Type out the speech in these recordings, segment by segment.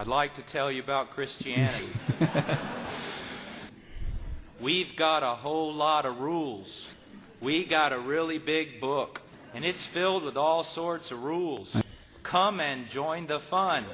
I'd like to tell you about Christianity. We've got a whole lot of rules. We got a really big book, and it's filled with all sorts of rules. Come and join the fun.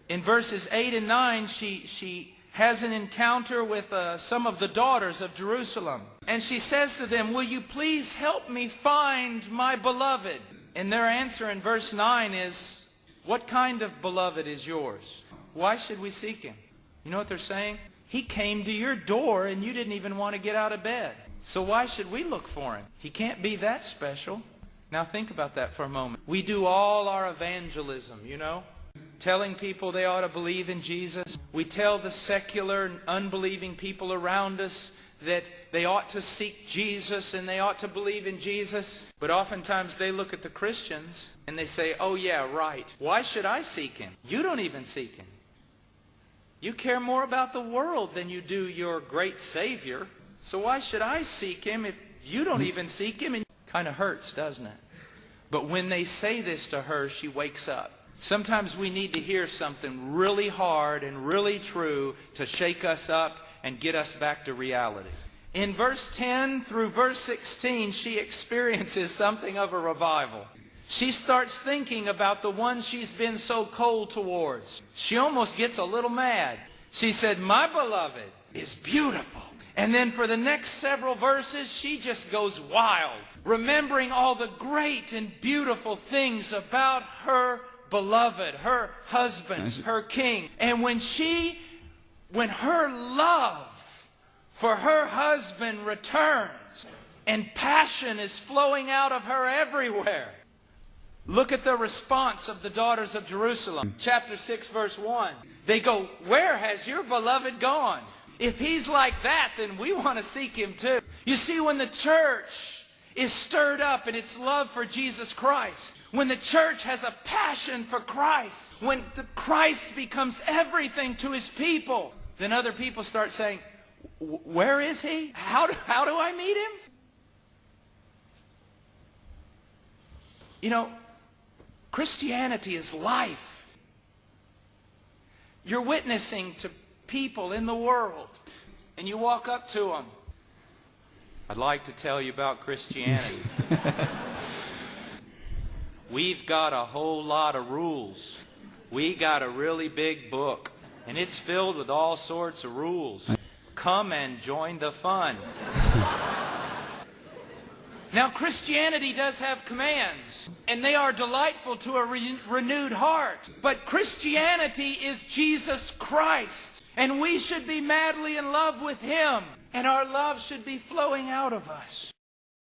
In verses 8 and 9, she has an encounter with some of the daughters of Jerusalem. And she says to them, "Will you please help me find my beloved?" And their answer in verse 9 is, "What kind of beloved is yours? Why should we seek him?" You know what they're saying? He came to your door and you didn't even want to get out of bed. So why should we look for him? He can't be that special. Now think about that for a moment. We do all our evangelism, you know, telling people they ought to believe in Jesus. We tell the secular, unbelieving people around us that they ought to seek Jesus and they ought to believe in Jesus. But oftentimes they look at the Christians and they say, "Oh yeah, right. Why should I seek him? You don't even seek him. You care more about the world than you do your great Savior. So why should I seek him if you don't even seek him?" And it kind of hurts, doesn't it? But when they say this to her, she wakes up. Sometimes we need to hear something really hard and really true to shake us up and get us back to reality. In verse 10 through verse 16, she experiences something of a revival. She starts thinking about the one she's been so cold towards. She almost gets a little mad. She said, "My beloved is beautiful." And then for the next several verses, she just goes wild, remembering all the great and beautiful things about her beloved, her husband, her king. And when her love for her husband returns and passion is flowing out of her everywhere, look at the response of the daughters of Jerusalem. Chapter 6, verse 1. They go, "Where has your beloved gone? If he's like that, then we want to seek him too." You see, when the church is stirred up in its love for Jesus Christ, when the church has a passion for Christ, when Christ becomes everything to his people, then other people start saying, "Where is he? How do I meet him?" You know, Christianity is life. You're witnessing to people in the world, and you walk up to them. I'd like to tell you about Christianity. We've got a whole lot of rules. We got a really big book, and it's filled with all sorts of rules. Come and join the fun. Now, Christianity does have commands, and they are delightful to a renewed heart. But Christianity is Jesus Christ, and we should be madly in love with him, and our love should be flowing out of us.